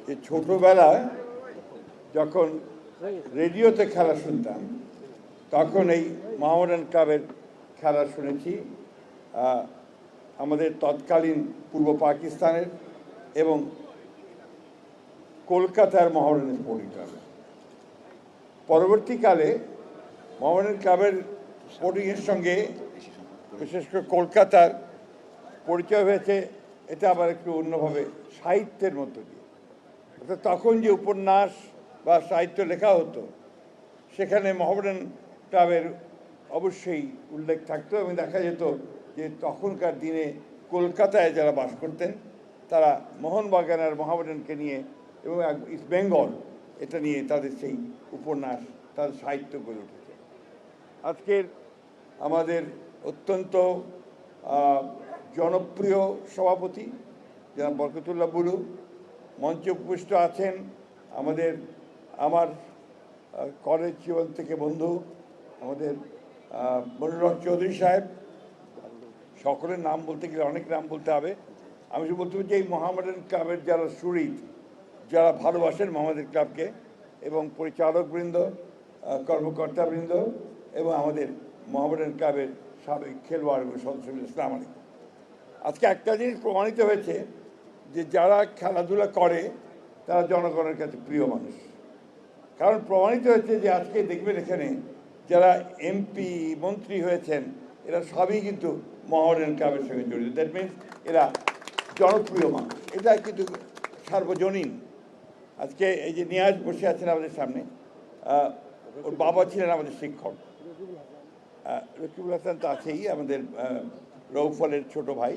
যে ছোটবেলায় যখন রেডিওতে খেলা শুনতাম তখন এই মোহামেডান ক্লাবের খেলা শুনেছি আমাদের তৎকালীন পূর্ব পাকিস্তানের এবং কলকাতার মোহামেডান স্পোর্টিং ক্লাবের। পরবর্তীকালে মোহামেডান ক্লাবের স্পোর্টিংয়ের সঙ্গে বিশেষ করে কলকাতার পরিচয় হয়েছে, এটা আবার একটু অন্যভাবে সাহিত্যের মধ্য দিয়ে। অর্থাৎ তখন যে উপন্যাস বা সাহিত্য লেখা হতো সেখানে মোহামেডান ক্লাবের অবশ্যই উল্লেখ থাকতো এবং দেখা যেত যে তখনকার দিনে কলকাতায় যারা বাস করতেন তারা মোহনবাগান আর মোহামেডানকে নিয়ে এবং ইস্ট বেঙ্গল এটা নিয়ে তাদের সেই উপন্যাস, তাদের সাহিত্য গড়ে উঠেছে। আজকের আমাদের অত্যন্ত জনপ্রিয় সভাপতি যারা বরকতুল্লাহ বুলু, মঞ্চে উপবিষ্ট আছেন আমার কলেজ জীবন থেকে বন্ধু আমাদের মনিরুল হক চৌধুরী সাহেব। সকলের নাম বলতে গেলে অনেক নাম বলতে হবে। আমি শুধু বলতে যে এই মোহামেডান ক্লাবের যারা সুরিত, যারা ভালোবাসেন মোহামেডান ক্লাবকে, এবং পরিচালকবৃন্দ, কর্মকর্তাবৃন্দ এবং আমাদের মোহামেডান ক্লাবের সাবেক খেলোয়াড় এবং সদস্যবৃন্দ, আসসালামু আলাইকুম। আজকে একটা জিনিস প্রমাণিত হয়েছে যে যারা খেলাধুলা করে তারা জনগণের কাছে প্রিয় মানুষ। কারণ প্রমাণিত হয়েছে যে আজকে দেখবেন এখানে যারা এমপি মন্ত্রী হয়েছেন এরা সবই কিন্তু মোহামেডান ক্লাবের সঙ্গে জড়িত। দ্যাট মিনস এরা জনপ্রিয় মানুষ, এটা কিন্তু সার্বজনীন। আজকে এই যে নিয়াজ বসে আছেন আমাদের সামনে, ওর বাবা ছিলেন আমাদের শিক্ষক। রকিবুল হাসান তো আছেই, আমাদের রৌফলের ছোট ভাই।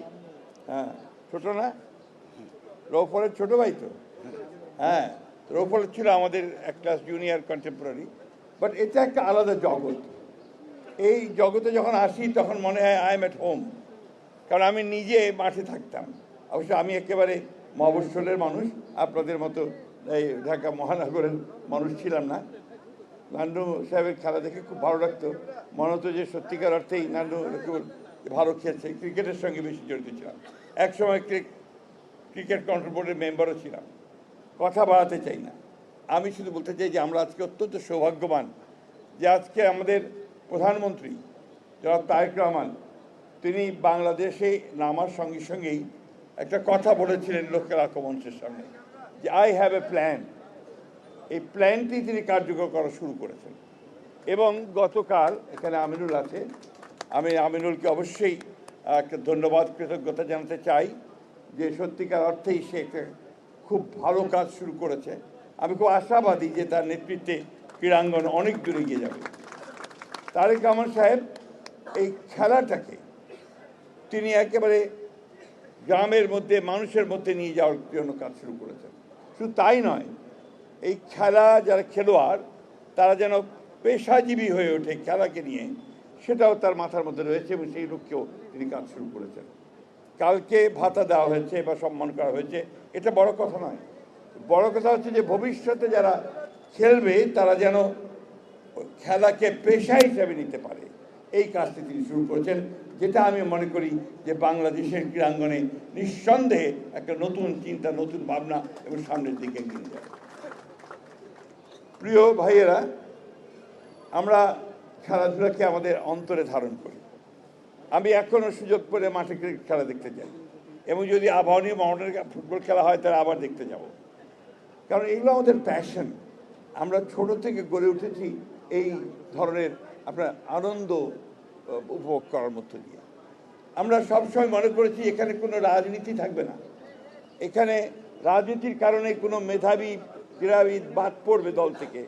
হ্যাঁ, ছোট না, রৌফলের ছোট ভাই তো। হ্যাঁ, রৌফল ছিল আমাদের এক ক্লাস জুনিয়র কন্টেম্পোরারি। বাট এটা একটা আলাদা জগৎ। এই জগতে যখন আসি তখন মনে হয় আই এম এট হোম। কারণ আমি নিজে মাঠে থাকতাম। অবশ্য আমি একেবারে মফস্বলের মানুষ, আপনাদের মতো এই ঢাকা মহানগরের মানুষ ছিলাম না। নান্ডু সাহেবের খেলা দেখে খুব ভালো লাগতো। মনে হতো যে সত্যিকার অর্থেই নান্ডু ভালো খেলছে। ক্রিকেটের সঙ্গে বেশি জড়িত ছিলাম। একসময় ক্রিকেট কন্ট্রোল বোর্ডের মেম্বারও ছিলাম। কথা বাড়াতে চাই না, আমি শুধু বলতে চাই যে আমরা আজকে অত্যন্ত সৌভাগ্যবান যে আজকে আমাদের প্রধানমন্ত্রী জনাব তারেক রহমান তিনি বাংলাদেশে নামার সঙ্গে সঙ্গেই একটা কথা বলেছিলেন লোকের মঞ্চের সামনে যে আই হ্যাভ এ প্ল্যান। এই প্ল্যানটি তিনি কার্যকর করা শুরু করেছেন। এবং গতকাল এখানে আমিনুল আছে, আমি আমিনুলকে অবশ্যই একটা ধন্যবাদ, কৃতজ্ঞতা জানাতে চাই যে সত্যিকার অর্থেই সে একটা খুব ভালো কাজ শুরু করেছে। আমি খুব আশাবাদী যে তার নেতৃত্বে ক্রীড়াঙ্গন অনেক দূরে এগিয়ে যাবে। তারেক রহমান সাহেব এই খেলাটাকে তিনি একেবারে গ্রামের মধ্যে মানুষের মধ্যে নিয়ে যাওয়ার জন্য কাজ শুরু করেছেন। শুধু তাই নয়, এই খেলা যারা খেলোয়াড় তারা যেন পেশাজীবী হয়ে ওঠে খেলাকে নিয়ে, সেটাও তার মাথার মধ্যে রয়েছে এবং সেই লক্ষ্যেও তিনি কাজ শুরু করেছেন। কালকে ভাতা দেওয়া হয়েছে বা সম্মান করা হয়েছে, এটা বড় কথা নয়। বড় কথা হচ্ছে যে ভবিষ্যতে যারা খেলবে তারা যেন খেলাকে পেশা হিসেবে নিতে পারে, এই কাজটি তিনি শুরু করেছেন, যেটা আমি মনে করি যে বাংলাদেশের ক্রীড়াঙ্গনে নিঃসন্দেহে একটা নতুন চিন্তা, নতুন ভাবনা এবং সামনের দিকে এগিয়ে যায়। প্রিয় ভাইয়েরা, আমরা খেলাধুলাকে আমাদের অন্তরে ধারণ করি। আমি এখনও সুযোগ পেলে মাঠে ক্রিকেট খেলা দেখতে যাই, এবং যদি আবাহনী মোহামেডানের ফুটবল খেলা হয় তাহলে আবার দেখতে যাব। কারণ এগুলো আমাদের প্যাশন। আমরা ছোট থেকে গড়ে উঠেছি এই ধরনের আপনার আনন্দ উপভোগ করার মধ্য দিয়ে। আমরা সবসময় মনে করেছি এখানে কোনো রাজনীতি থাকবে না, এখানে রাজনীতির কারণে কোনো মেধাবী ক্রীড়াবিদ বাদ পড়বে দল থেকে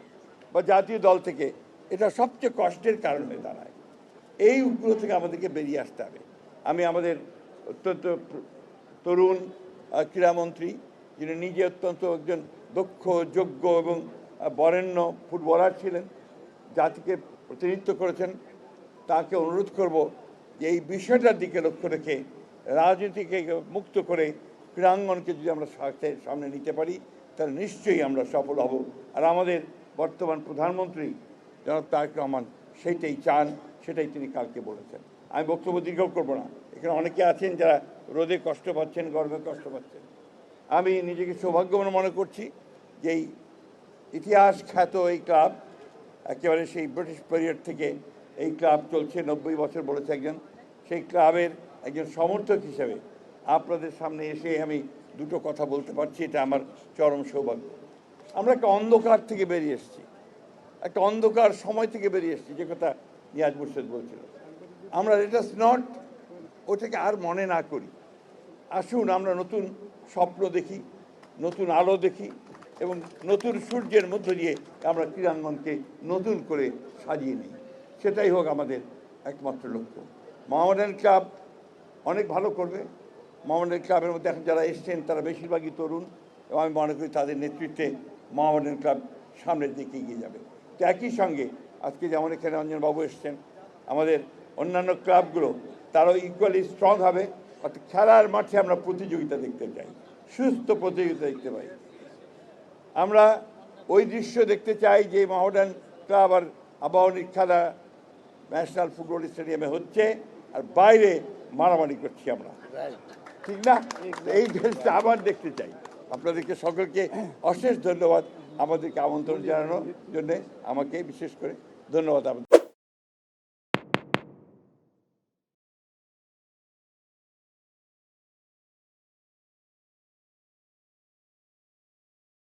বা জাতীয় দল থেকে, এটা সবচেয়ে কষ্টের কারণ হয়ে দাঁড়ায়। এই উপগ্রহ থেকে আমাদেরকে বেরিয়ে আসতে হবে। আমি আমাদের অত্যন্ত তরুণ ক্রীড়ামন্ত্রী, যিনি নিজে অত্যন্ত একজন দক্ষ, যোগ্য এবং বরেণ্য ফুটবলার ছিলেন, জাতিকে প্রতিনিধিত্ব করেছেন, তাকে অনুরোধ করব যে এই বিষয়টার দিকে লক্ষ্য রেখে রাজনীতিকে মুক্ত করে ক্রীড়াঙ্গনকে যদি আমরা সামনে নিতে পারি তাহলে নিশ্চয়ই আমরা সফল হব। আর আমাদের বর্তমান প্রধানমন্ত্রী জনাব তারেক রহমান সেইটাই চান, সেটাই তিনি কালকে বলেছেন। আমি বক্তব্য দীর্ঘ করব না। এখানে অনেকে আছেন যারা রোদে কষ্ট পাচ্ছেন, গরমে কষ্ট পাচ্ছেন। আমি নিজেকে সৌভাগ্যবান মনে করছি যে এই ইতিহাস খ্যাত এই ক্লাব, একেবারে সেই ব্রিটিশ পিরিয়ড থেকে এই ক্লাব চলছে, 90 বছর বলেছে একজন, সেই ক্লাবের একজন সমর্থক হিসেবে আপনাদের সামনে এসে আমি দুটো কথা বলতে পারছি, এটা আমার চরম সৌভাগ্য। আমরা একটা অন্ধকার থেকে বেরিয়ে এসেছি, একটা অন্ধকার সময় থেকে বেরিয়ে এসেছি, যে কথা নিয়াজ মুর্শেদ বলছিল। আমরা লেটাস নট ওটাকে আর মনে না করি, আসুন আমরা নতুন স্বপ্ন দেখি, নতুন আলো দেখি এবং নতুন সূর্যের মধ্য দিয়ে আমরা ক্রীড়াঙ্গনকে নতুন করে সাজিয়ে নিই। সেটাই হোক আমাদের একমাত্র লক্ষ্য। মোহামেডান ক্লাব অনেক ভালো করবে। মোহামেডান ক্লাবের মধ্যে এখন যারা এসছেন তারা বেশিরভাগই তরুণ এবং আমি মনে করি তাদের নেতৃত্বে মোহামেডান ক্লাব সামনের দিকে এগিয়ে যাবে। তো একই সঙ্গে আজকে যেমন এখানে রঞ্জনবাবু এসছেন, আমাদের অন্যান্য ক্লাবগুলো তারাও ইকুয়ালি স্ট্রং হবে। অর্থাৎ খেলার মাঠে আমরা প্রতিযোগিতা দেখতে চাই, সুস্থ প্রতিযোগিতা দেখতে পাই। আমরা ওই দৃশ্য দেখতে চাই যে মোহামেডান ক্লাব আর আবাহনীর খেলা ন্যাশনাল ফুটবল স্টেডিয়ামে হচ্ছে আর বাইরে মারামারি করছি আমরা, ঠিক না? এই দেশটা আবার দেখতে চাই। আপনাদেরকে সকলকে অশেষ ধন্যবাদ আমাদেরকে আমন্ত্রণ জানানোর জন্যে, আমাকে বিশেষ করে ধন্যবাদ।